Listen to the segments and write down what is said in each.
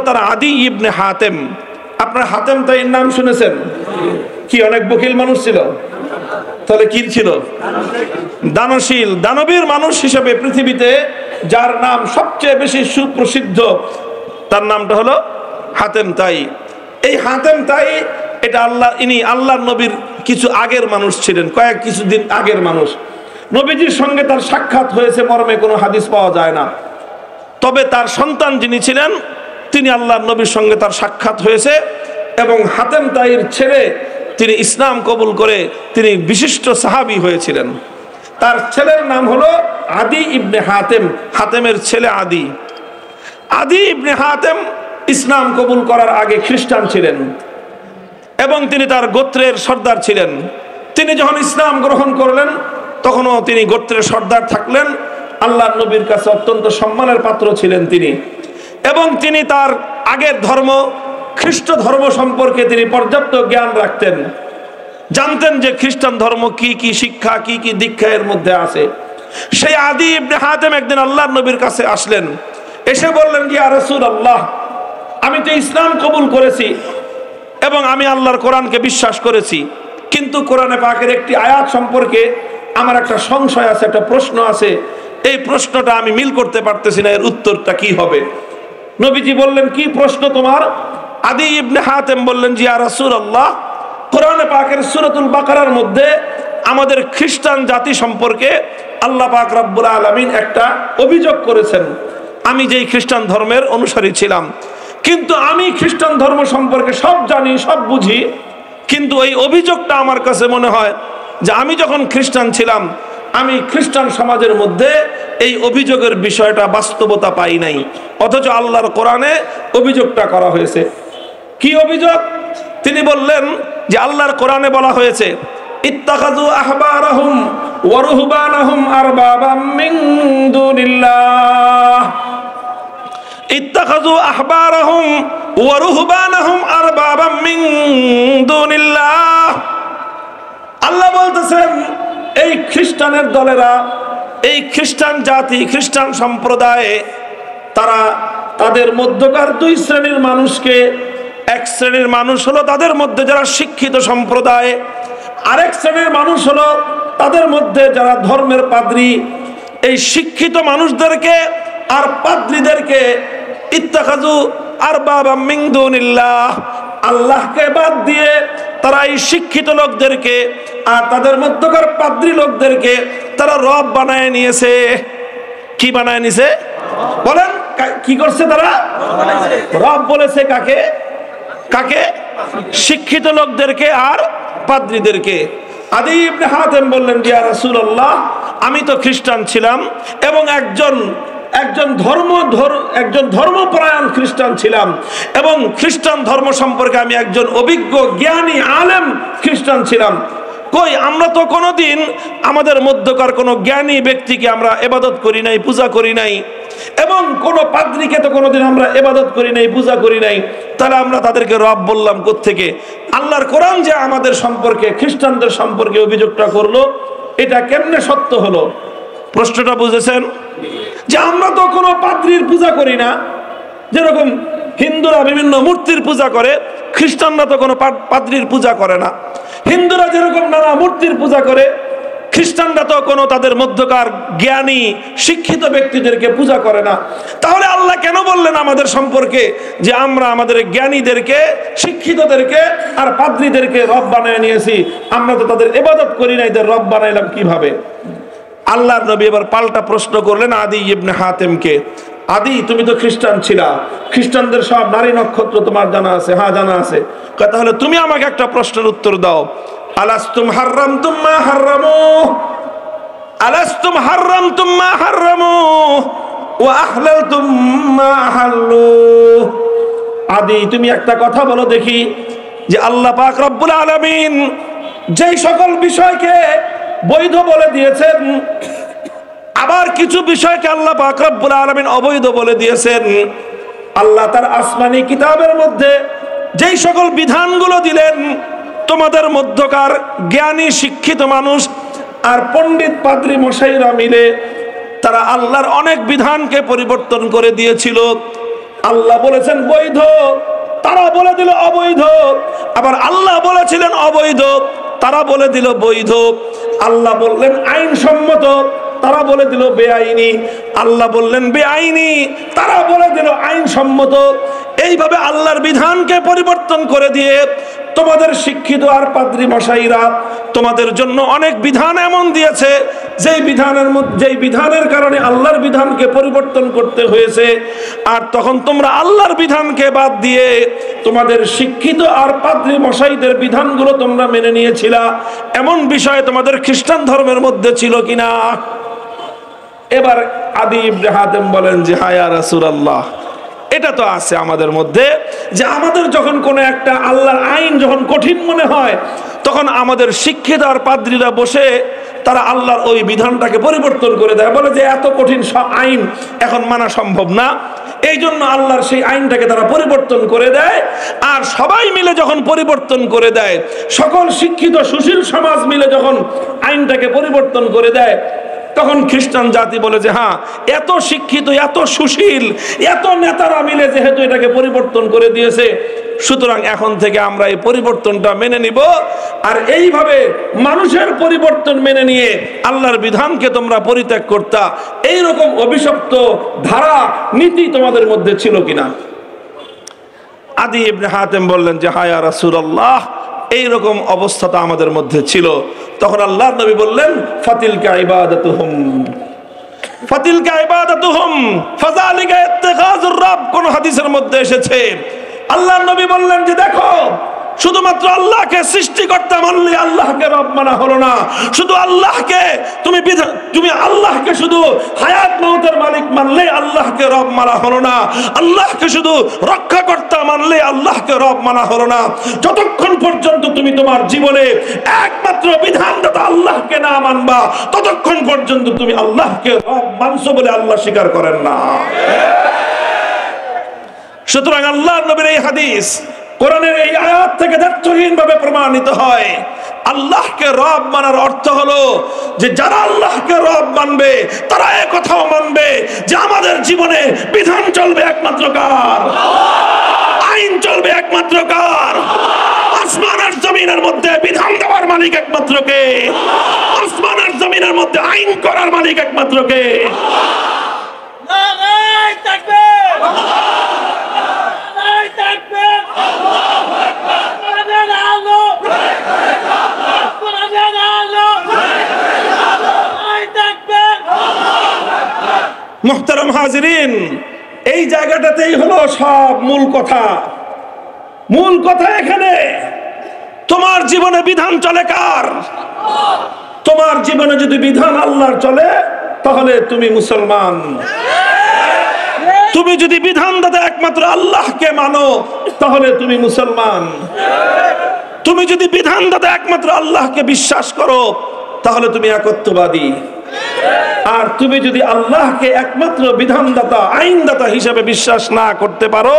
তার আদি ইবনে হাতেম। আপনার হাতেম তাইর নাম শুনেছেন? কি অনেক বকিল মানুষ ছিল? তাহলে কি ছিল? দানশীল, দানবীর মানুষ হিসেবে পৃথিবীতে যার নাম সবচেয়ে বেশি সুপ্রসিদ্ধ, তার নামটা হলো হাতেম তাই। এই হাতেম তাই এটা ইনি আল্লাহর নবীর কিছু আগের মানুষ ছিলেন, কিছুদিন আগের মানুষ। নবীজির সঙ্গে তার সাক্ষাৎ হয়েছে মর্মে কোনো হাদিস পাওয়া যায় না, তবে তার সন্তান যিনি ছিলেন তিনি আল্লাহর নবীর সঙ্গে তার সাক্ষাৎ হয়েছে, এবং হাতেম তাইর ছেলে তিনি ইসলাম কবুল করে তিনি বিশিষ্ট সাহাবী হয়েছিলেন। তার ছেলের নাম হলো আদি ইবনে হাতেম, হাতেমের ছেলে আদি। আদি ইবনে হাতেম ইসলাম কবুল করার আগে খ্রিস্টান ছিলেন এবং তিনি তার গোত্রের সর্দার ছিলেন। তিনি যখন ইসলাম গ্রহণ করলেন তখনও তিনি গোত্রের সর্দার থাকলেন। আল্লাহর নবীর কাছে অত্যন্ত সম্মানের পাত্র ছিলেন তিনি, এবং তিনি তার আগের ধর্ম খ্রিস্ট ধর্ম সম্পর্কে তিনি পর্যাপ্ত জ্ঞান রাখতেন, জানতেন যে খ্রিস্টান ধর্ম কি কি শিক্ষা, কি কি দীক্ষা এর মধ্যে আছে। সেই আদি ইবনে হাতেম একদিন আল্লাহর নবীর কাছে আসলেন, এসে বললেন যে ইয়া রাসূলুল্লাহ, আমি তো ইসলাম কবুল করেছি এবং আমি আল্লাহর কোরআনকে বিশ্বাস করেছি, কিন্তু কোরআনে পাকের একটি আয়াত সম্পর্কে আমার একটা সংশয় আছে, একটা প্রশ্ন আছে। এই প্রশ্নটা আমি মিল করতে পারতেছি না, এর উত্তরটা কি হবে? নবীজি বললেন, কি প্রশ্ন তোমার? আদি ইবনে হাতেম বললেন যে ইয়া রাসূলুল্লাহ, কোরআনে পাকের সূরাতুল বাকারার মধ্যে আমাদের খ্রিস্টান জাতি সম্পর্কে আল্লাহ পাক রব্বুল আলামিন একটা অভিযোগ করেছেন। আমি যেই খ্রিস্টান ধর্মের অনুসারী ছিলাম, কিন্তু আমি খ্রিস্টান ধর্ম সম্পর্কে সব জানি, সব বুঝি, কিন্তু এই অভিযোগটা আমার কাছে মনে হয় যে আমি যখন খ্রিস্টান ছিলাম, আমি খ্রিস্টান সমাজের মধ্যে এই অভিযোগের বিষয়টা বাস্তবতা পাই নাই, অথচ আল্লাহর কোরআনে অভিযোগটা করা হয়েছে। কি অভিযোগ? তিনি বললেন যে আল্লাহর কোরআনে বলা হয়েছে, ইত্তাখাযু আহবারাহুম ওয়া রুহবানাহুম আরবাবাম মিন দুনিল্লাহ, ইত্তাখাযু আহবারাহুম ওয়া রুহবানাহুম আরবাবাম মিন দুনিল্লাহ। আল্লাহ বলতেছেন এই খ্রিস্টানের দলেরা, এই খ্রিস্টান জাতি, খ্রিস্টান সম্প্রদায়, তারা তাদের মধ্যকার দুই শ্রেণীর মানুষকে, এক শ্রেণীর মানুষ হলো তাদের মধ্যে যারা শিক্ষিত সম্প্রদায়, আরেক শ্রেণীর মানুষ হলো তাদের মধ্যে যারা ধর্মের পাদ্রী। এই শিক্ষিত মানুষদেরকে আর পাদ্রীদেরকে ইত্তাখাযু আরবাবাম মিন দুনিল্লাহ, আল্লাহকে বাদ দিয়ে তারা এই শিক্ষিত লোকদেরকে আর তাদের মধ্যকার পাদ্রী লোকদেরকে তারা রব বানায় নিয়েছে। কি বানায় নিয়েছে বলেন? কি করছে তারা? রব বলেছে কাকে? কাকে? শিক্ষিত লোকদেরকে আর পাদ্রীদেরকে। আদি ইবনে হাতেম বললেন, ইয়া রাসূলুল্লাহ, আমি তো খ্রিস্টান ছিলাম এবং একজন ধর্মপরায়ণ খ্রিস্টান ছিলাম, এবং খ্রিস্টান ধর্ম সম্পর্কে আমি একজন অভিজ্ঞ জ্ঞানী আলেম খ্রিস্টান ছিলাম। কই, আমরা তো কোনোদিন আমাদের মধ্যকার কোনো জ্ঞানী ব্যক্তিকে আমরা ইবাদত করি নাই, পূজা করি নাই, এবং কোনো পাদ্রীকে তো কোনোদিন আমরা ইবাদত করি নাই, পূজা করি নাই। তাহলে আমরা তাদেরকে রব বললাম কোত্থেকে? আল্লাহর কোরআন যে আমাদের সম্পর্কে, খ্রিস্টানদের সম্পর্কে অভিযোগটা করলো, এটা কেমনে সত্য হলো? প্রশ্নটা বুঝেছেন? যে আমরা তো কোনো পাদ্রীর পূজা করি না, যেরকম হিন্দুরা বিভিন্ন মূর্তির পূজা করে, খ্রিস্টানরা তো কোনো পাদ্রীর পূজা করে না। হিন্দুরা যেরকম নানা মূর্তির পূজা করে, খ্রিস্টানরা তো কোনো তাদের মধ্যকার জ্ঞানী শিক্ষিত ব্যক্তিদেরকে পূজা করে না। তাহলে আল্লাহ কেন বললেন আমাদের সম্পর্কে যে আমরা আমাদের জ্ঞানীদেরকে, শিক্ষিতদেরকে আর পাদ্রীদেরকে রব বানায় নিয়েছি? আমরা তো তাদের ইবাদত করি না, এদের রব বানাইলাম কিভাবে? আল্লাহর নবী এবার পাল্টা প্রশ্ন করলেন আদি ইবনে হাতেমকে, আদি, তুমি তো খ্রিস্টান ছিলা, খ্রিস্টানদের সব নারী নক্ষত্র তোমার জানা আছে? হ্যাঁ, জানা আছে। তাহলে তুমি আমাকে একটা প্রশ্নের উত্তর দাও, আলাস্তুম হাররামতুম মা হাররামু, আলাস্তুম হাররামতুম মা হাররামু ওয়া আহলালতুম মা আহাল্লু। আদি, তুমি একটা কথা বলো দেখি, যে আল্লাহ পাক রব্বুল আলামিন যেই সকল বিষয়কে বৈধ বলে দিয়েছেন, আবার কিছু বিষয়কে আল্লাহ পাক রব্বুল আলামিন অবৈধ বলে দিয়েছেন। আল্লাহ তার আসমানি কিতাবের মধ্যে যেই সকল বিধানগুলো দিলেন, তোমাদের মধ্যকার জ্ঞানী শিক্ষিত মানুষ আর পণ্ডিত পাদ্রী মশাইরা মিলে তারা আল্লাহর অনেক বিধানকে পরিবর্তন করে দিয়েছিল। আল্লাহ বলেছেন বৈধ, তারা বলে দিল অবৈধ। আবার আল্লাহ বলেছিলেন অবৈধ, তারা বলে দিল বৈধ। আল্লাহ বললেন আইনসম্মত, তারা বলে দিল বেআইনি। আল্লাহ বললেন বেআইনি, তারা বলে দিল আইনসম্মত। এইভাবে আল্লাহর বিধানকে পরিবর্তন করে দিয়ে তোমাদের শিক্ষিত আর পাদ্রী মশাইরা তোমাদের জন্য অনেক বিধান এমন দিয়েছে যেই বিধানের কারণে আল্লাহর বিধানকে পরিবর্তন করতে হয়েছে। আর তখন তোমরা আল্লাহর বিধানকে বাদ দিয়ে তোমাদের শিক্ষিত আর পাদ্রী মশাইদের বিধানগুলো তোমরা মেনে নিয়েছিলা। এমন বিষয় তোমাদের খ্রিস্টান ধর্মের মধ্যে ছিল কিনা? এবার আদি ইবনে হাতেম বলেন যে হ্যাঁ ইয়া রাসূলুল্লাহ, এটা তো আছে আমাদের মধ্যে, যে আমাদের যখন কোনো একটা আল্লাহর আইন যখন কঠিন মনে হয় তখন আমাদের শিক্ষিত আর পাদ্রীরা বসে তারা আল্লাহর ওই বিধানটাকে পরিবর্তন করে দেয়, বলে যে এত কঠিন আইন এখন মানা সম্ভব না। এই জন্য আল্লাহর সেই আইনটাকে তারা পরিবর্তন করে দেয়। আর সবাই মিলে যখন পরিবর্তন করে দেয়, সকল শিক্ষিত সুশীল সমাজ মিলে যখন আইনটাকে পরিবর্তন করে দেয়, তখন খ্রিস্টান জাতি বলে যে হ্যাঁ, এত শিক্ষিত, এত সুশীল, এত নেতারা মিলে যেহেতু এটাকে পরিবর্তন করে দিয়েছে, সুতরাং এখন থেকে আমরা এই পরিবর্তনটা মেনে নিব। আর এইভাবে মানুষের পরিবর্তন মেনে নিয়ে আল্লাহর বিধানকে তোমরা পরিত্যাগ করতা। এইরকম অভিশপ্ত ধারা নীতি তোমাদের মধ্যে ছিল কিনা? আদি ইবনে হাতেম বললেন যে হ্যাঁ ইয়া রাসূলুল্লাহ, এইরকম অবস্থা তো আমাদের মধ্যে ছিল। তখন আল্লাহর নবী বললেন ফাতিলকা ইবাদাতুহুম, ফাতিলকা ইবাদাতুহুম ফাযালিকা ইত্তিখাযুর রাব। কোন হাদিসের মধ্যে এসেছে আল্লাহর নবী বললেন যে দেখো, শুধুমাত্র আল্লাহকে সৃষ্টিকর্তা মানলে আল্লাহকে রব মানা হলো না। শুধু আল্লাহকে তুমি আল্লাহকে শুধু হায়াত মওতের মালিক মানলে আল্লাহকে রব মানা হলো না। আল্লাহকে শুধু রক্ষাকর্তা মানলে আল্লাহকে রব মানা হলো না। যতক্ষণ পর্যন্ত তুমি তোমার জীবনে একমাত্র বিধানদাতা আল্লাহকে না মানবা, ততক্ষণ পর্যন্ত তুমি আল্লাহকে রব মানছো বলে আল্লাহ স্বীকার করেন না। সুতরাং আল্লাহর নবীর এই হাদিস কোরআনের এই আয়াত থেকে দ্ব্যর্থহীনভাবে প্রমাণিত হয়, আল্লাহকে রব মানার অর্থ হলো যে যারা আল্লাহকে রব মানবে তারা এই কথাও মানবে যে আমাদের জীবনে বিধান চলবে একমাত্র কার? আইন চলবে একমাত্র কার? আসমান আর জমিনের মধ্যে বিধান দেওয়ার মালিক একমাত্র কে? আসমান আর জমিনের মধ্যে আইন করার মালিক একমাত্র কে? নারায়ে তাকবীর, নারায়ে তাকবীর, আল্লাহু আকবার, কোরআনের আলো, কোরআনের আলো, নারায়ে তাকবীর, আল্লাহু আকবার। মুহতারাম হাজিরিন, এই জায়গাটাতেই হলো সব মূল কথা। মূল কথা এখানে, তোমার জীবনে বিধান চলে কার? তোমার জীবনে যদি বিধান আল্লাহর চলে তাহলে তুমি মুসলমান। তুমি যদি বিধানদাতা একমাত্র আল্লাহকে মানো তাহলে তুমি মুসলমান। তুমি যদি বিধানদাতা একমাত্র আল্লাহকে বিশ্বাস করো তাহলে তুমি একত্ববাদী। আর তুমি যদি আল্লাহকে একমাত্র বিধানদাতা আইনদাতা হিসেবে বিশ্বাস না করতে পারো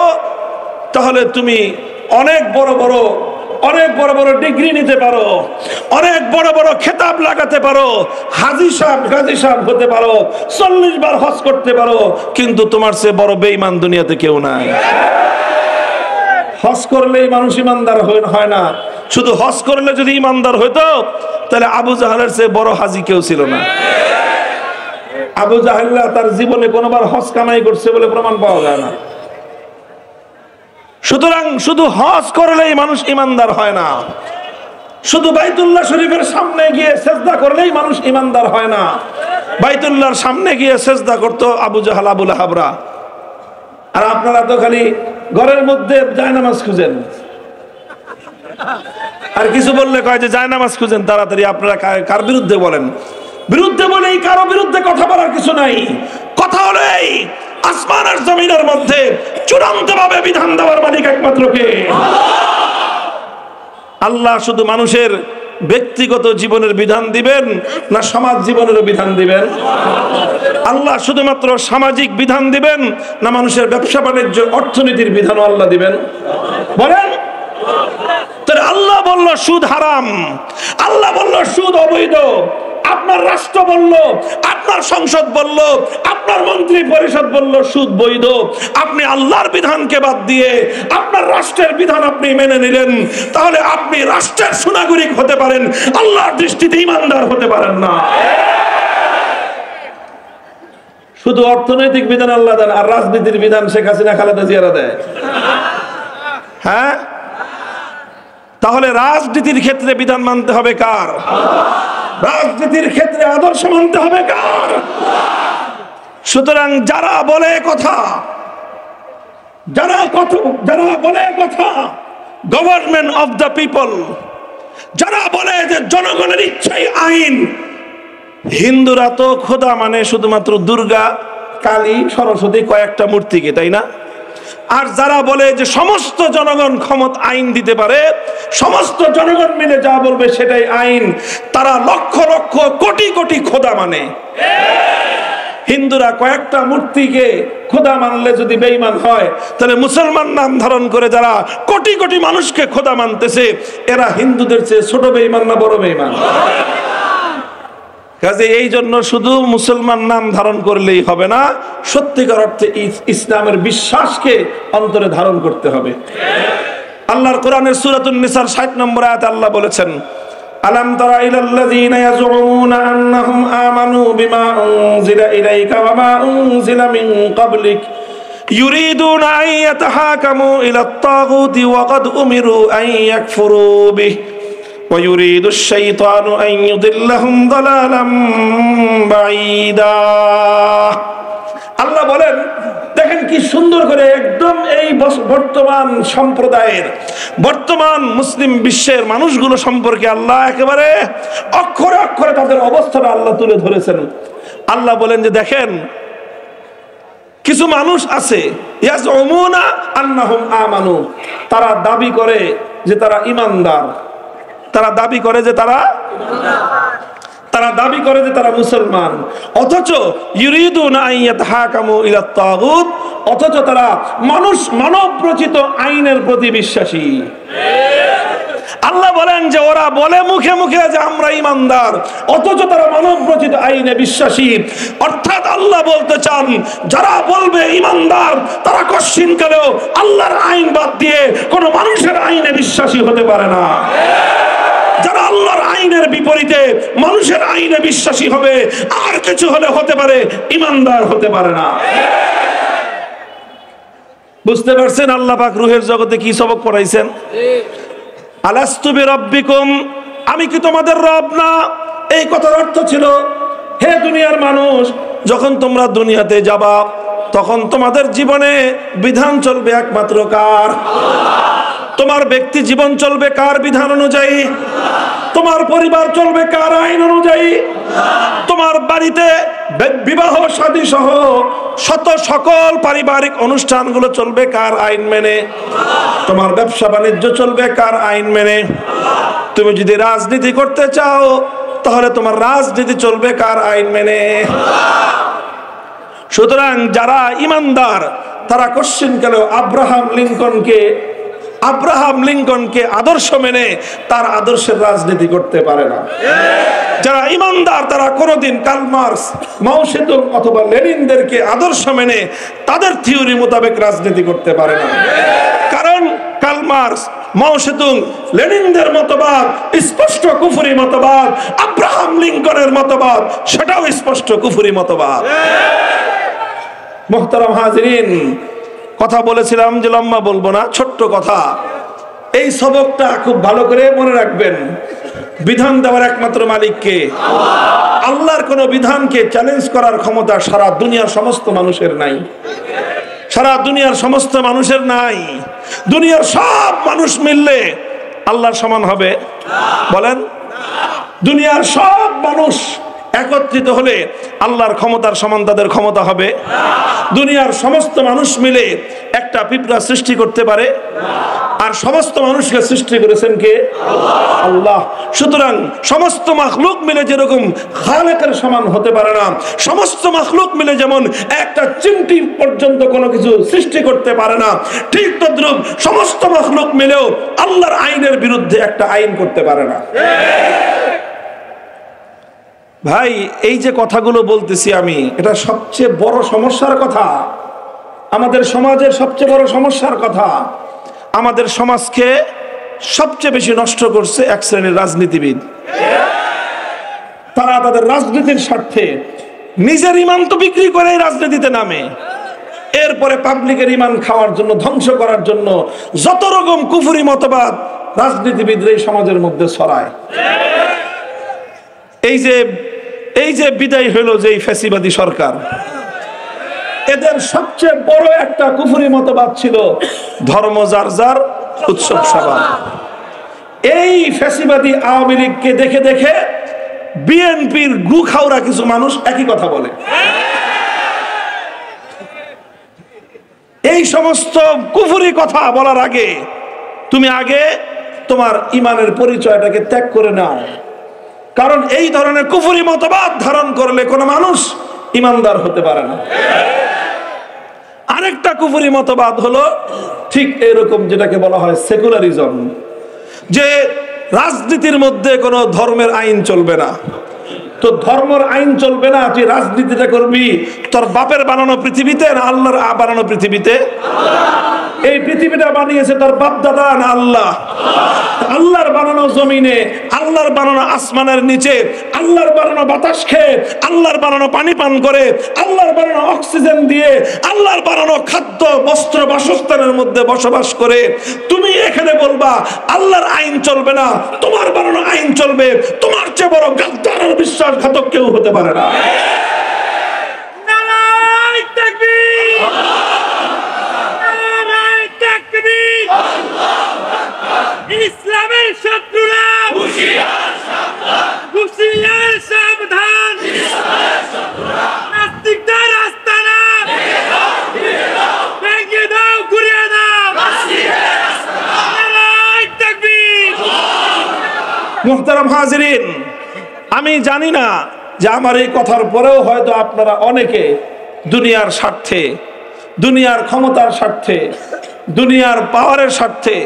তাহলে তুমি অনেক বড় বড় ডিগ্রি নিতে পারো, অনেক বড় বড় খেতাব লাগাতে পারো, হাজী সাহেব গাজী সাহেব হতে পারো, 40 বার হজ করতে পারো, কিন্তু তোমার চেয়ে বড় বেঈমান দুনিয়াতে কেউ নাই। হজ করলেই মানুষ ইমানদার হয় না। শুধু হজ করলে যদি ইমানদার হইতো তাহলে আবু জাহেলের চেয়ে বড় হাজী কেউ ছিল না। আবু জাহেল তার জীবনে কোনোবার হজ কামাই করছে বলে প্রমাণ পাওয়া যায় না। সুতরাং শুধু হজ করলেই মানুষ ইমানদার হয় না। শুধু বাইতুল্লাহ শরীফের সামনে গিয়ে সেজদা করলেই মানুষ ইমানদার হয় না। বাইতুল্লাহর সামনে গিয়ে সেজদা করতো আবু জাহাল আবু লাহাবরা। আর আপনারা তো খালি ঘরের মধ্যে জায়নামাজ খুঁজেন, আর কিছু বললে কয় যে জায়নামাজ খুঁজেন তাড়াতাড়ি। আপনারা কার বিরুদ্ধে বলেন? বিরুদ্ধে বলেই কারো বিরুদ্ধে কথা বলার কিছু নাই। কথা হলো এই, আসমান আর জমিনের মধ্যে চূড়ান্ত ভাবে বিধান দেওয়ার মালিক একমাত্র কে? আল্লাহ শুধু মানুষের ব্যক্তিগত জীবনের বিধান দিবেন না সমাজ জীবনেরও বিধান দিবেন? আল্লাহ শুধুমাত্র সামাজিক বিধান দিবেন না মানুষের ব্যবসা বাণিজ্য অর্থনীতির বিধানও আল্লাহ দিবেন? বলেন। আল্লাহ বলল সুদ হারাম, আল্লাহ বলল সুদ অবৈধ, আপনার রাষ্ট্র বলল, আপনার সংসদ বলল, আপনার মন্ত্রী পরিষদ বলল সুদ বৈধ, আপনি আল্লাহর বিধানকে বাদ দিয়ে আপনার রাষ্ট্রের বিধান আপনি মেনে নিলেন, তাহলে আপনি রাষ্ট্রের সুনাগরিক হতে পারেন, আল্লাহর দৃষ্টিতে ঈমানদার হতে পারেন না। শুধু অর্থনৈতিক বিধান আল্লাহ দেন আর রাজনীতির বিধান শেখ হাসিনা খালেদা জিয়ারা দেয়। হ্যাঁ, তাহলে রাজনীতির ক্ষেত্রে বিধান মানতে হবে কার? রাজনীতির ক্ষেত্রে আদর্শ মানতে হবে কার? সুতরাং যারা বলে কথা গভর্নমেন্ট অফ দ্য পিপল, যারা বলে যে জনগণের ইচ্ছাই আইন, হিন্দুরা তো খোদা মানে শুধুমাত্র দুর্গা, কালী, সরস্বতী, কয়েকটা মূর্তিকে, তাই না? আর যারা বলে যে সমস্ত জনগণ ক্ষমতা আইন দিতে পারে, সমস্ত জনগণ মিলে যা বলবে সেটাই আইন, তারা লক্ষ লক্ষ কোটি কোটি খোদা মানে। হিন্দুরা কয়েকটা মূর্তিকে খোদা মানলে যদি বেঈমান হয়, তাহলে মুসলমান নাম ধারণ করে যারা কোটি কোটি মানুষকে খোদা মানতেছে, এরা হিন্দুদের চেয়ে ছোট বেঈমান না বড় বেঈমান? কাজে এই জন্য শুধু মুসলমান নাম ধারণ করলেই হবে না, সত্যিকার অর্থে ইসলামের বিশ্বাসকে অন্তরে ধারণ করতে হবে। আল্লাহর কোরআনের সূরাতুন নিসার 60 নম্বর আয়াতে আল্লাহ বলেছেন, আলাম তারা ইলাল্লাযীনা ইয়াজউমুনা আন্নাহুম আমানু বিমা উনজিলা ইলাইকা ওয়া মা উনজিলা মিন ক্বাবলিক ইউরিদুনা আন ইয়াতাহাকামু ইলাত তাগুতি ওয়া ক্বাদ উমিরু আন ইয়াকফুরু বিহি ওয়া ইউরিদুশ শাইতানু আন ইউদিল্লাহুম দালালাম বাঈদা। আল্লাহ বলেন, দেখেন কি সুন্দর করে একদম এই বর্তমান সম্প্রদায়ের, বর্তমান মুসলিম বিশ্বের মানুষগুলো সম্পর্কে আল্লাহ একেবারে অক্ষরে অক্ষরে তাদের অবস্থাটা আল্লাহ তুলে ধরেছেন। আল্লাহ বলেন যে দেখেন, কিছু মানুষ আছে ইয়াজউমুনা আন্নাহুম আমানু, তারা দাবি করে যে তারা ঈমানদার, তারা দাবি করে যে তারা মুসলমান, অথচ ইউরিদুনা আন ইয়াতাহাকামু ইলাত তাগুত, অথচ তারা মানব রচিত আইনের প্রতি বিশ্বাসী। আল্লাহ বলেন যে ওরা বলে মুখে মুখে যে আমরা ঈমানদার, অথচ তারা মানব রচিত আইনে বিশ্বাসী। অর্থাৎ আল্লাহ বলতে চান, যারা বলবে ঈমানদার, তারা কশ্চিনকালেও আল্লাহর আইন বাদ দিয়ে কোনো মানুষের আইনে বিশ্বাসী হতে পারে না। যারা আল্লাহর আইনের বিপরীতে মানুষের আইনে বিশ্বাসী হবে, আর কিছু হলে হতে পারে, ঈমানদার হতে পারে না। বুঝতে পারছেন আল্লাহ পাক রূহের জগতে কি সবক পড়াইছেন? আলাস্তু বিরাব্বিকুম, আমি কি তোমাদের রব না? এই কথার অর্থ ছিল, হে দুনিয়ার মানুষ, যখন তোমরা দুনিয়াতে যাবা, তখন তোমাদের জীবনে বিধান চলবে একমাত্র কার? তোমার ব্যক্তি জীবন চলবে কার বিধান অনুযায়ী? তোমার পরিবার চলবে কার আইন অনুযায়ী? তোমার বাড়িতে বিবাহ শাদী সহ সকল পারিবারিক অনুষ্ঠানগুলো চলবে কার আইন মেনে? তোমার ব্যবসা বাণিজ্য চলবে কার আইন মেনে? তুমি যদি রাজনীতি করতে চাও, তাহলে তোমার রাজনীতি চলবে কার আইন মেনে? সুতরাং যারা ঈমানদার, তারা কোশ্চিনকালেও আব্রাহাম লিঙ্কনকে আদর্শ মেনে তার আদর্শের রাজনীতি করতে পারে না। যারা ঈমানদার, তারা কোনোদিন কার্ল মার্কস, মাও সেতুং অথবা লেনিনদেরকে আদর্শ মেনে তাদের থিওরি মোতাবেক রাজনীতি করতে পারে না। কারণ কার্ল মার্কস, মাও সেতুং, লেনিনদের মতবাদ স্পষ্ট কুফরি মতবাদ, আব্রাহাম লিঙ্কনের মতবাদ সেটাও স্পষ্ট কুফরি মতবাদ। মুহতারাম হাজিরিন, কথা বলেছিলাম যে লম্বা বলবো না, ছোট্ট কথা। এই সবকটা খুব ভালো করে মনে রাখবেন। বিধান দেওয়ার একমাত্র মালিককে। আল্লাহর কোন বিধানকে চ্যালেঞ্জ করার ক্ষমতা সারা দুনিয়ার সমস্ত মানুষের নাই। সারা দুনিয়ার সমস্ত মানুষের নাই। দুনিয়ার সব মানুষ মিললে আল্লাহর সমান হবে? বলেন, দুনিয়ার সব মানুষ একত্রিত হলে আল্লাহর ক্ষমতার সমান তাদের ক্ষমতা হবে? দুনিয়ার সমস্ত মানুষ মিলে একটা পিঁপড়া সৃষ্টি করতে পারে? আর সমস্ত মানুষকে সৃষ্টি করেছেন কে? আল্লাহ। সুতরাং সমস্ত মাখলুক মিলে যেরকম খালেকের সমান হতে পারে না, সমস্ত মাখলুক মিলে যেমন একটা চিমটি পর্যন্ত কোনো কিছু সৃষ্টি করতে পারে না, ঠিক তদ্রুপ সমস্ত মাখলুক মিলেও আল্লাহর আইনের বিরুদ্ধে একটা আইন করতে পারে না। ভাই এই যে কথাগুলো বলতেছি আমি, এটা সবচেয়ে বড় সমস্যার কথা, আমাদের সমাজের সবচেয়ে বড় সমস্যার কথা। আমাদের সমাজকে সবচেয়ে বেশি নষ্ট করছে এক শ্রেণীর রাজনীতিবিদ। তারা তাদের রাজনীতির স্বার্থে নিজের ইমান তো বিক্রি করে রাজনীতিতে নামে, এরপরে পাবলিকের ইমান খাওয়ার জন্য, ধ্বংস করার জন্য যত রকম কুফরি মতবাদ রাজনীতিবিদরা এই সমাজের মধ্যে ছড়ায়। এই যে বিদায় হলো যে ফ্যাসিবাদী সরকার, এদের সবচেয়ে বড় একটা কুফরি মতবাদ ছিল ধর্ম যার যার, উৎসব সবার। এই ফ্যাসিবাদী আওয়ামী লীগকে দেখে দেখে বিএনপির গু খাওয়া কিছু মানুষ একই কথা বলে। এই সমস্ত কুফরি কথা বলার আগে তুমি আগে তোমার ইমানের পরিচয়টাকে ত্যাগ করে নাও, কারণ এই ধরনের কুফরি মতবাদ ধারণ করলে কোনো মানুষ ইমানদার হতে পারে না। আরেকটা কুফরি মতবাদ হলো ঠিক এরকম, যেটাকে বলা হয় সেকুলারিজম, যে রাজনীতির মধ্যে কোনো ধর্মের আইন চলবে না। তো ধর্মের আইন চলবে না, তুই রাজনীতিটা করবি তোর বাপের বানানো পৃথিবীতে না আল্লাহর বানানো পৃথিবীতে? এই পৃথিবীটা বানিয়েছে তোর বাপ দাদা না আল্লাহ? আল্লাহর বানানো জমিনে, আল্লাহর বানানো আসমানের নিচে, আল্লাহর বানানো বাতাস খেয়ে, আল্লাহর বানানো পানি পান করে, আল্লাহর বানানো অক্সিজেন দিয়ে, আল্লাহর বানানো খাদ্য বস্ত্র বাসস্থানের মধ্যে বসবাস করে তুমি এখানে বলবা আল্লাহর আইন চলবে না, তোমার বানানো আইন চলবে? তোমার চেয়ে বড় গাদ্দার আর বিশ্বাসঘাতক কেউ হতে পারে না। নারায়ে তাকবীর, নারায়ে তাকবীর। ইসলামের শত্রুরা হুঁশিয়ার সাবধান, হুঁশিয়ার সাবধান। ইসলামের শত্রুরা নাস্তিকদের আস্তানা ভেঙে দাও, ঘুরিয়ে দাও। নারায়ে তাকবীর। মুহতারাম হাজিরিন, আমি জানি না যে আমার এই কথার পরেও হয়তো আপনারা অনেকে দুনিয়ার স্বার্থে, দুনিয়ার ক্ষমতার স্বার্থে, দুনিয়ার পাওয়ারের স্বার্থে,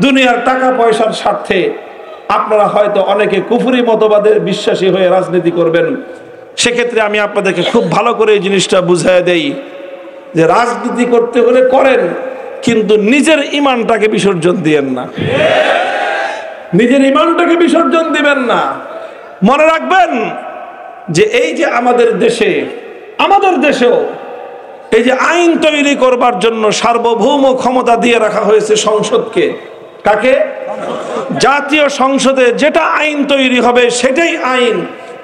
দুনিয়ার টাকা পয়সার স্বার্থে আপনারা হয়তো অনেকে কুফরি মতবাদে বিশ্বাসী হয়ে রাজনীতি করবেন। সেক্ষেত্রে আমি আপনাদেরকে খুব ভালো করে এই জিনিসটা বুঝিয়ে দেই যে রাজনীতি করতে হলে করেন, কিন্তু নিজের ইমানটাকে বিসর্জন দিবেন না, নিজের ইমানটাকে বিসর্জন দিবেন না। মনে রাখবেন যে এই যে আমাদের দেশেও এই যে আইন তৈরি করবার জন্য সার্বভৌম ক্ষমতা দিয়ে রাখা হয়েছে সংসদকে। কাকে? জাতীয় সংসদে যেটা আইন তৈরি হবে সেটাই আইন,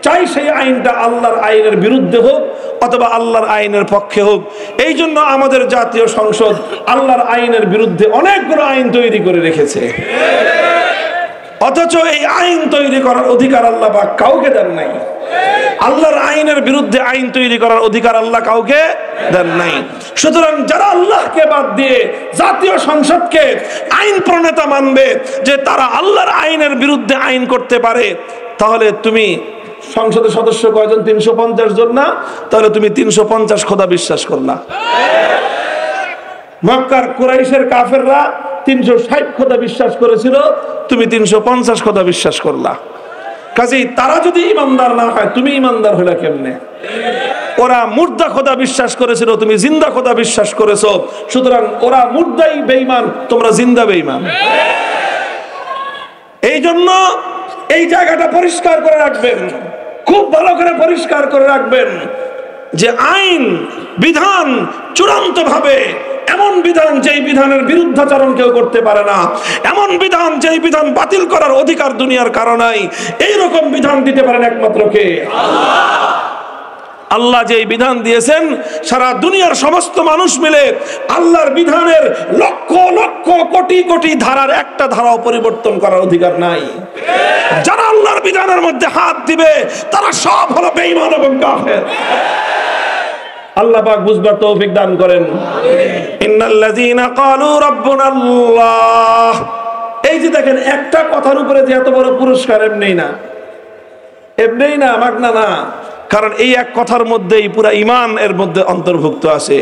চাই সেই আইনটা আল্লাহর আইনের বিরুদ্ধে হোক অথবা আল্লাহর আইনের পক্ষে হোক। এই জন্য আমাদের জাতীয় সংসদ আল্লাহর আইনের বিরুদ্ধে অনেকগুলো আইন তৈরি করে রেখেছে, অথচ এই আইন তৈরি করার অধিকার আল্লাহ পাক কাউকে দেন নাই। আল্লাহর আইনের বিরুদ্ধে আইন তৈরি করার অধিকার আল্লাহ কাউকে দেন নাই। সুতরাং যারা আল্লাহকে বাদ দিয়ে জাতীয় সংসদকে আইন প্রণেতা মানবে যে তারা আল্লাহর আইনের বিরুদ্ধে আইন করতে পারে, তাহলে তুমি সংসদের সদস্য কয়জন? 350 জন না? তাহলে তুমি 350 খোদা বিশ্বাস করলা। মক্কার কুরাইশের কাফেররা 360 খোদা বিশ্বাস করেছিল, তুমি 350 খোদা বিশ্বাস করলা। কাজেই তারা যদি ইমানদার না হয় তুমি ইমানদার হইলা কেমনে? ওরা মুর্দা খোদা বিশ্বাস করেছিল, তুমি জিন্দা খোদা বিশ্বাস করেছো। সুতরাং ওরা মুর্দাই বেঈমান, তোমরা জিন্দা বেঈমান। এই জন্য এই জায়গাটা পরিষ্কার করে রাখবেন, খুব ভালো করে পরিষ্কার করে রাখবেন যে আইন বিধান চূড়ান্ত ভাবে এমন বিধান যেই বিধানের বিরুদ্ধাচরণ কেউ করতে পারে না, এমন বিধান যেই বিধান বাতিল করার অধিকার দুনিয়ার কারো নাই, এইরকম বিধান দিতে পারেন একমাত্র কে? আল্লাহ যেই বিধান দিয়েছেন সারা দুনিয়ার সমস্ত মানুষ মিলে আল্লাহর বিধানের লক্ষ লক্ষ কোটি কোটি ধারার একটা ধারাও পরিবর্তন করার অধিকার নাই। যারা আল্লাহর বিধানের মধ্যে হাত দিবে তারা সব হলো বেঈমান এবং কাফের। আল্লাহ পাক বুঝবার তৌফিক দান করেন। ইন্নাল্লাযীনা ক্বালু রাব্বুনাল্লাহ, এই যে দেখেন একটা কথার উপরে যে এত বড় পুরস্কার এমনি না মাগনা না, কারণ এই এক কথার মধ্যেই পুরা ঈমান এর মধ্যে অন্তর্ভুক্ত আছে।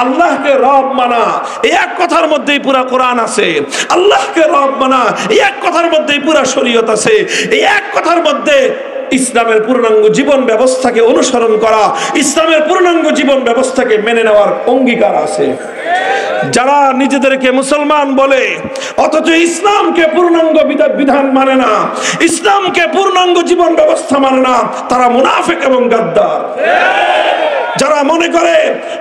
আল্লাহকে রব মানা এই এক কথার মধ্যেই পুরা কোরআন আছে, আল্লাহকে রব মানা এই এক কথার মধ্যেই পুরা শরীয়ত আছে, এই এক কথার মধ্যে ইসলামের পূর্ণাঙ্গ জীবন ব্যবস্থাকে অনুসরণ করা, ইসলামের পূর্ণাঙ্গ জীবন ব্যবস্থাকে মেনে নেওয়ার অঙ্গীকার আছে। যারা নিজেদেরকে মুসলমান বলে অথচ ইসলামকে পূর্ণাঙ্গ বিধান মানে না, ইসলামকে পূর্ণাঙ্গ জীবন ব্যবস্থা মানে না, তারা মুনাফিক এবং গাদ্দার। যারা মনে করে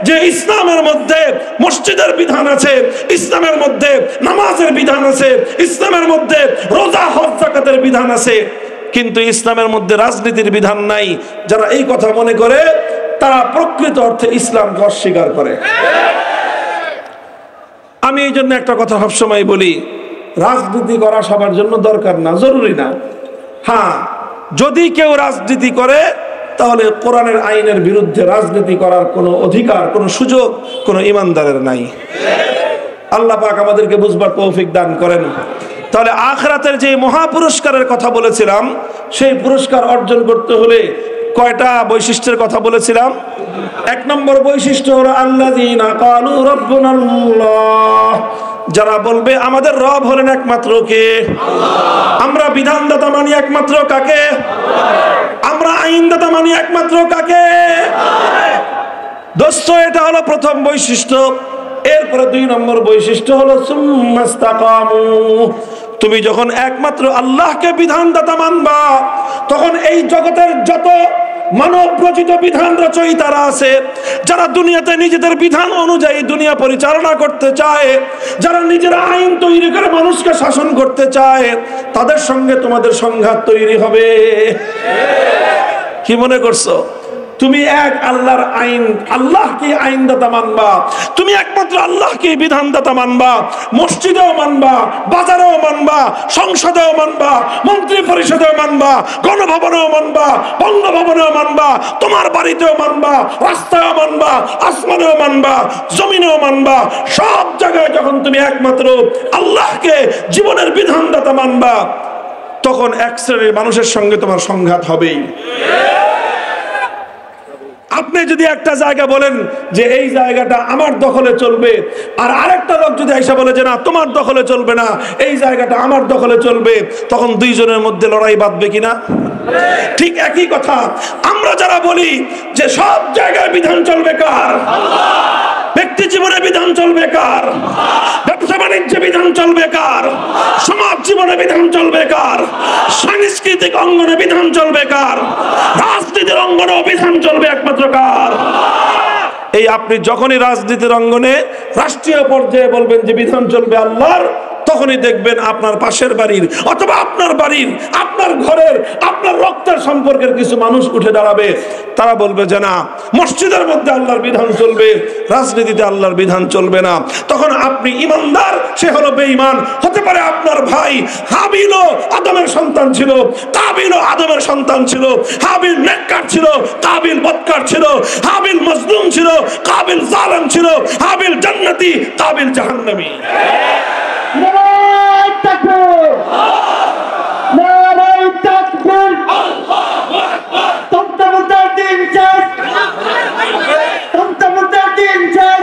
যে ইসলামের মধ্যে মসজিদের বিধান আছে, ইসলামের মধ্যে নামাজের বিধান আছে, ইসলামের মধ্যে রোজা হজ যাকাতের বিধান আছে, কিন্তু ইসলামের মধ্যে রাজনীতির বিধান নাই, যারা এই কথা মনে করে তারা প্রকৃত অর্থে ইসলামকে অস্বীকার করে। আমি এই জন্য একটা কথা সবসময় বলি, রাজনীতি করা সবার জন্য দরকার না, জরুরি না। হ্যাঁ, যদি কেউ রাজনীতি করে তাহলে কোরআনের আইনের বিরুদ্ধে রাজনীতি করার কোনো অধিকার, কোনো সুযোগ কোনো ইমানদারের নাই। আল্লাহ পাক আমাদেরকে বুঝবার তৌফিক দান করেন। তাহলে আখিরাতের যে মহা পুরস্কারের কথা বলেছিলাম, সেই পুরস্কার অর্জন করতে হলে কয়টা বৈশিষ্ট্যের কথা বলেছিলাম? এক নম্বর বৈশিষ্ট্য হলো আল্লাযীনা ক্বালু রাব্বুনাল্লাহ, যারা বলবে আমাদের রব হলেন একমাত্র কে? আল্লাহ। আমরা বিধানদাতা মানি একমাত্র কাকে? আল্লাহ। আমরা আইনদাতা মানি একমাত্র কাকে? আল্লাহ। দোস্ত, এটা হলো প্রথম বৈশিষ্ট্য। এরপরে দুই নম্বর বৈশিষ্ট্য হলো সুম্মাস্তাকামু, তুমি যখন একমাত্র আল্লাহকে বিধানদাতা মানবা, তখন এই জগতের যত মানব রচিত বিধান রচয়িতারা আছে, যারা দুনিয়াতে নিজেদের বিধান অনুযায়ী দুনিয়া পরিচালনা করতে চায়, যারা নিজেরা আইন তৈরি করে মানুষকে শাসন করতে চায়, তাদের সঙ্গে তোমাদের সংঘাত তৈরি হবে। কি মনে করছো? তুমি এক আল্লাহর আইন, আল্লাহকে আইনদাতা মানবা, তুমি একমাত্র আল্লাহকে বিধানদাতা মানবা, মসজিদেও মানবা, বাজারেও মানবা, সংসদেও মানবা, মন্ত্রী পরিষদেও মানবা, গণভবনেও মানবা, বঙ্গভবনেও মানবা, তোমার বাড়িতেও মানবা, রাস্তায়ও মানবা, আসমানেও মানবা, জমিনেও মানবা। সব জায়গায় যখন তুমি একমাত্র আল্লাহকে জীবনের বিধানদাতা মানবা, তখন এক শ্রেণীর মানুষের সঙ্গে তোমার সংঘাত হবেই। আপনি যদি একটা জায়গা বলেন যে এই জায়গাটা আমার দখলে চলবে, আর আরেকটা লোক যদি এসে বলে যে না তোমার দখলে চলবে না, এই জায়গাটা আমার দখলে চলবে, তখন দুইজনের মধ্যে লড়াই বাঁধবে কিনা? ঠিক একই কথা আমরা যারা বলি যে সব জায়গায় বিধান চলবে কার? আল্লাহ। ব্যক্তি জীবনে বিধান চলবে কার? ব্যবসা বাণিজ্যে বিধান চলবে কার? সমাজ জীবনে বিধান চলবে কার? সাংস্কৃতিক অঙ্গনে বিধান চলবে কার? রাজনীতির অঙ্গনে বিধান চলবে একমাত্র কার? এই আপনি যখনই রাজনীতির অঙ্গনে রাষ্ট্রীয় পর্যায়ে বলবেন যে বিধান চলবে আল্লাহর, তখনই দেখবেন আপনার পাশের বাড়ির অথবা আপনার বাড়ির, আপনার ঘরের, আপনার রক্তের সম্পর্কের কিছু মানুষ উঠে দাঁড়াবে। তারা বলবে যে না, মসজিদের মধ্যে আল্লাহর বিধান চলবে, রাজনীতিতে আল্লাহর বিধান চলবে না। তখন আপনি ইমানদার, সে হলো বেঈমান। হতে পারে আপনার ভাই হাবিলও আদমের সন্তান ছিল, কাবিলও আদমের সন্তান ছিল, হাবিল নেককার ছিল, কাবিল বদকার ছিল, হাবিল মজলুম ছিল, কাবিল জালেম ছিল, হাবিল জান্নাতি, কাবিল জাহান্নামী। নারায়ে তাকবীর, নারায়ে তাকবীর, আল্লাহু আকবার। তমতামুদ্দার দিন চাই, তমতামুদ্দার দিন চাই।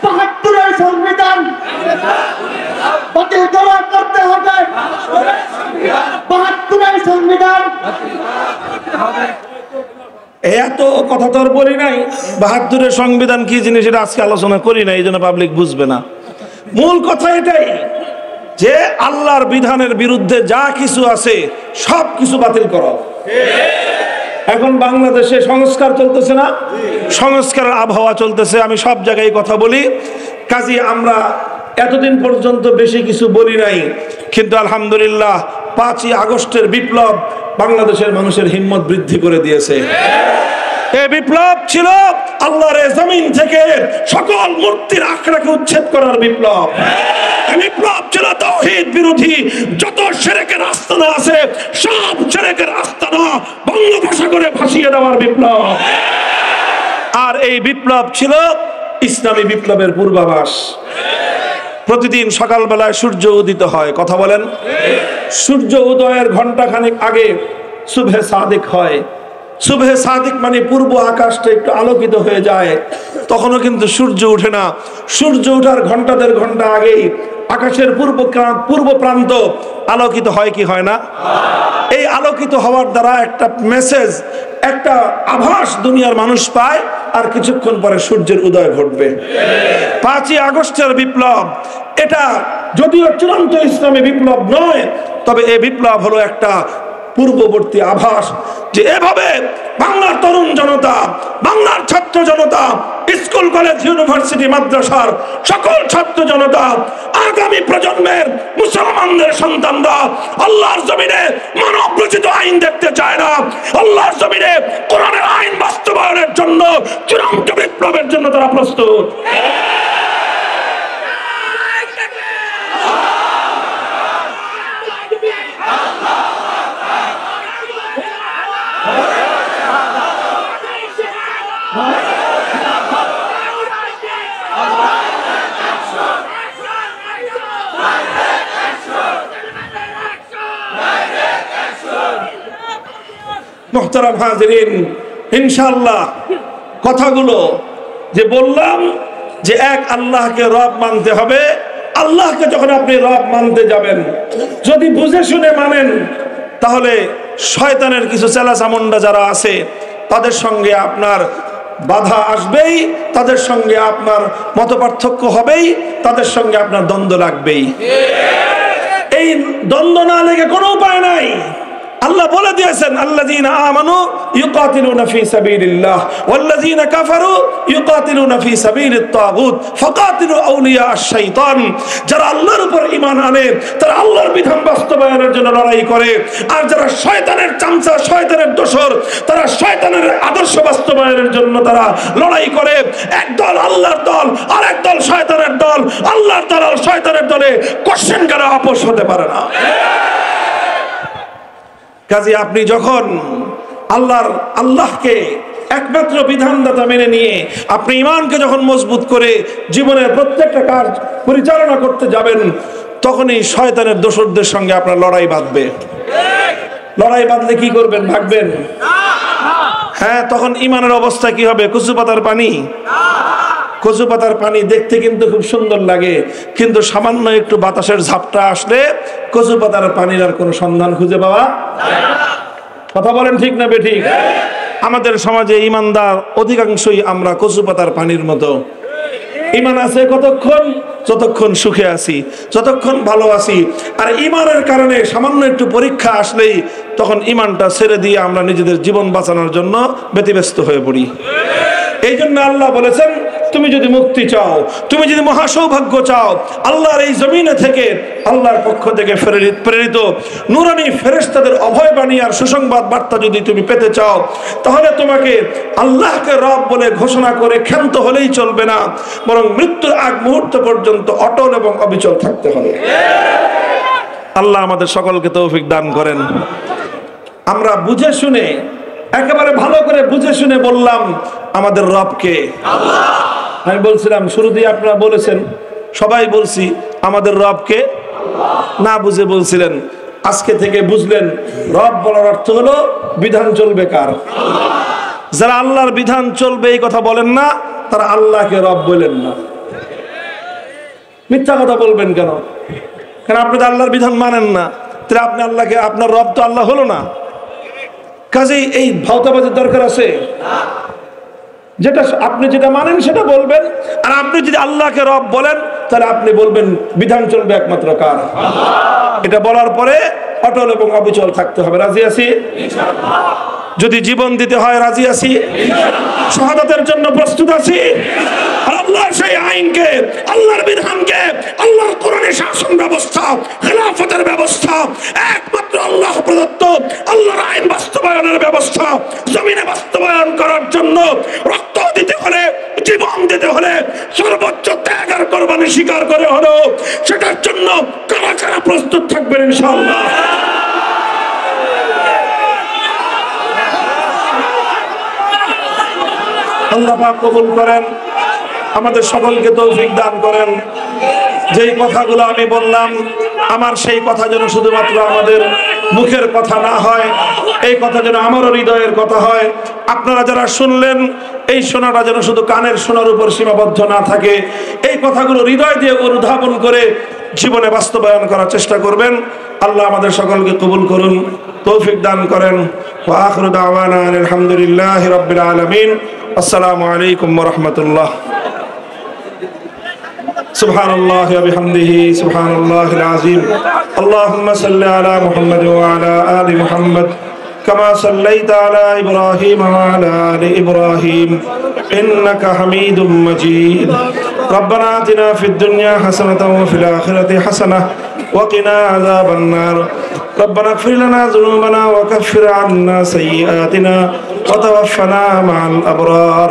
৭২-এর সংবিধান বাতিল করতে হবে, ৭২-এর সংবিধান। এত কথা তো আর বলি নাই, ৭২-এর সংবিধান কি জিনিস এটা আজকে আলোচনা করি না, এই জন্য পাবলিক বুঝবে না। মূল কথা এটাই যে আল্লাহর বিধানের বিরুদ্ধে যা কিছু আছে সব কিছু বাতিল করো। এখন বাংলাদেশে সংস্কার চলতেছে না? সংস্কারের আবহাওয়া চলতেছে, আমি সব জায়গায় কথা বলি। কাজী আমরা এতদিন পর্যন্ত বেশি কিছু বলি নাই, কিন্তু আলহামদুলিল্লাহ ৫ই আগস্টের বিপ্লব বাংলাদেশের মানুষের হিম্মত বৃদ্ধি করে দিয়েছে। এই বিপ্লব ছিল আল্লাহর জমিন থেকে সকল মূর্তির আখড়াকে উচ্ছেদ করার বিপ্লব। এই বিপ্লব ছিল তাওহীদ বিরোধী যত শিরকের আস্তানা আছে সব শিরকের আস্তানা বঙ্গোপসাগরে ভাসিয়ে দেওয়ার বিপ্লব। আর এই বিপ্লব ছিল ইসলামী বিপ্লবের পূর্বাভাস। প্রতিদিন সকালবেলায় সূর্য উদিত হয়, কথা বলেন। সূর্য উদয়ের ঘন্টাখানেক আগে সুবহে সাদিক হয়। সুবহে সাদিক মানে পূর্ব আকাশটা একটু আলোকিত হয়ে যায়, তখনও কিন্তু সূর্য ওঠে না। সূর্য ওঠার ঘন্টা দেড় ঘন্টা আগেই আকাশের পূর্ব প্রান্ত আলোকিত হয় কি হয় না? এই আলোকিত হওয়ার দ্বারা একটা মেসেজ, একটা আভাস দুনিয়ার মানুষ পায়, আর কিছুক্ষণ পরে সূর্যের উদয় ঘটবে। 5ই আগস্টের বিপ্লব, এটা যদিও চূড়ান্ত ইসলামী বিপ্লব নয়, তবে এই বিপ্লব হলো একটা পূর্ববর্তী আভাস যে এভাবে বাংলার তরুণ জনতা, বাংলার ছাত্র জনতা, স্কুল কলেজ ইউনিভার্সিটি মাদ্রাসার সকল ছাত্র জনতা, আগামী প্রজন্মের মুসলমানদের সন্তানরা আল্লাহর জমিনে মানব রচিত আইন দেখতে চায় না। আল্লাহর জমিনে কোরআনের আইন বাস্তবায়নের জন্য চূড়ান্ত বিপ্লবের জন্য তারা প্রস্তুত। মুহতারাম হাজিরিন, ইনশাআল্লাহ কথাগুলো যে বললাম যে এক আল্লাহকে রব মানতে হবে, আল্লাহকে যখন আপনি রব মানতে যাবেন, যদি বুঝে শুনে মানেন, তাহলে শয়তানের কিছু চেলাচামুন্ডা যারা আছে তাদের সঙ্গে আপনার বাধা আসবেই, তাদের সঙ্গে আপনার মতপার্থক্য হবেই, তাদের সঙ্গে আপনার দ্বন্দ্ব লাগবেই। এই দ্বন্দ্ব না লেগে কোনো উপায় নাই। আল্লাহ বলে দিয়েছেন, আল্লাযীনা আমানু ইউকাতিলুনা ফি সাবিলিল্লাহ ওয়াল্লাযীনা কাফারু ইউকাতিলুনা ফি সাবিলিত তাগুত ফাকাতিলু আউলিয়া আশ-শাইতান। যারা আল্লাহর উপর ঈমান আনে তারা আল্লাহর বিধান বাস্তবায়নের জন্য লড়াই করে, আর যারা শয়তানের চামচা, শয়তানের দোসর, তারা শয়তানের আদর্শ বাস্তবায়নের জন্য তারা লড়াই করে। এক দল আল্লাহর দল, আর এক দল শয়তানের দল। আল্লাহর দল আর শয়তানের দলে কোশ্চেন করে আপোষ হতে পারে না। কাজে আপনি যখন আল্লাহকে একমাত্র বিধানদাতা মেনে নিয়ে আপনি ঈমানকে যখন মজবুত করে জীবনের প্রত্যেকটা কাজ পরিচালনা করতে যাবেন, তখনই শয়তানের দোসরদের সঙ্গে আপনার লড়াই বাঁধবে। লড়াই বাঁধলে কি করবেন? ভাগবেন? হ্যাঁ, তখন ঈমানের অবস্থা কি হবে? কচু পাতার পানি। কচু পাতার পানি দেখতে কিন্তু খুব সুন্দর লাগে, কিন্তু সামান্য একটু বাতাসের ঝাপটা আসলে কচু পাতার পানির আর কোনো সন্ধান খুঁজে পাওয়া যায় না। কথা বলেন ঠিক না বেঠিক? আমাদের সমাজে ঈমানদার অধিকাংশই আমরা কচু পাতার পানির মতো। ঈমান আছে কতক্ষণ? যতক্ষণ সুখে আছি, যতক্ষণ ভালো আছি। আর ঈমানের কারণে সামান্য একটু পরীক্ষা আসলেই তখন ঈমানটা ছেড়ে দিয়ে আমরা নিজেদের জীবন বাঁচানোর জন্য ব্যতিব্যস্ত হয়ে পড়ি। এই জন্য আল্লাহ বলেছেন, তুমি যদি মুক্তি চাও, তুমি যদি মহাসৌভাগ্য চাও, আল্লাহর এই জমিনে থেকে, আল্লাহর পক্ষ থেকে প্রেরিত নূরানী ফেরেশতাদের অভয় বাণী আর সুসংবাদ বার্তা যদি তুমি পেতে চাও, তাহলে তোমাকে আল্লাহকে রব বলে ঘোষণা করে ক্ষান্ত হলেই চলবে না, বরং মৃত্যুর আগ মুহূর্ত পর্যন্ত অটল এবং অবিচল থাকতে হবে। আল্লাহ আমাদের সকলকে তৌফিক দান করেন। আমরা বুঝে শুনে, একেবারে ভালো করে বুঝে শুনে বললাম আমাদের রবকে। আমি বলছিলাম শুরুতেই, আপনারা বলেছেন, সবাই বলছি আমাদের রবকে। না বুঝে বলছিলেন, আজকে থেকে বুঝলেন রব বলার অর্থ হলো বিধান চলবে কার? যারা আল্লাহর বিধান চলবে এই কথা বলেন না, তারা আল্লাহকে রব বলেন না। মিথ্যা কথা বলবেন কেন? কারণ আপনি তো আল্লাহর বিধান মানেন না, তাহলে আপনি আল্লাহকে, আপনার রব তো আল্লাহ হলো না। কাজেই এই ভাওতাবাজির দরকার আছে। যেটা আপনি যেটা মানেন সেটা বলবেন, আর আপনি যদি আল্লাহকে রব বলেন তাহলে আপনি বলবেন বিধান চলবে একমাত্র কার? এটা বলার পরে অটল এবং অবিচল থাকতে হবে। রাজি আছি? যদি জীবন দিতে হয় রাজি আছি, শাহাদাতের জন্য প্রস্তুত আছি। আর আল্লাহর সেই আইনকে, আল্লাহর বিধানকে, আল্লাহর কোরআনের শাসন ব্যবস্থা, খেলাফতের ব্যবস্থা, একমাত্র আল্লাহ প্রদত্ত আল্লাহর আইন বাস্তবায়নের ব্যবস্থা জমিনে বাস্তবায়ন করার জন্য রক্ত দিতে হলে, জীবন দিতে হলে, সর্বোচ্চ ত্যাগ আর কোরবানি স্বীকার করে হলো সেটার জন্য কারা কারা প্রস্তুত থাকবেন ইনশাআল্লাহ? আল্লাহ পাক কবুল করেন, আমাদের সকলকে তৌফিক দান করেন। যেই কথাগুলো আমি বললাম, আমার সেই কথা যেন শুধুমাত্র আমাদের মুখের কথা না হয়, এই কথা যেন আমারও হৃদয়ের কথা হয়। আপনারা যারা শুনলেন, এই শোনাটা যেন শুধু কানের শোনার উপর সীমাবদ্ধ না থাকে, এই কথাগুলো হৃদয় দিয়ে অনুধাবন করে জীবনে বাস্তবায়ন করার চেষ্টা করবেন। আল্লাহ আমাদের সকলকে কবুল করুন, তৌফিক দান করেন। ওয়া আখিরু দাওয়ানা আলহামদুলিল্লাহি রাব্বিল আলামিন। আসসালামু আলাইকুম ওয়া রাহমাতুল্লাহ। সুবহানাল্লাহি ওয়া বিহামদিহি সুবহানাল্লাহিল আযীম। আল্লাহুম্মা সাল্লি আলা মুহাম্মাদ ওয়া আলা আলি মুহাম্মাদ كما صليت على إبراهيم وعلى آل إبراهيم إنك حميد مجيد. ربنا آتنا في الدنيا حسنة وفي الآخرة حسنة وقنا عذاب النار. ربنا اغفر لنا ذنوبنا وكفر عنا سيئاتنا وتوفنا مع الأبرار.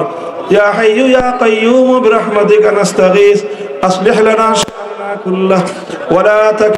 يا حي يا قيوم برحمتك نستغيث أصلح لنا شأننا كله ولا تكلنا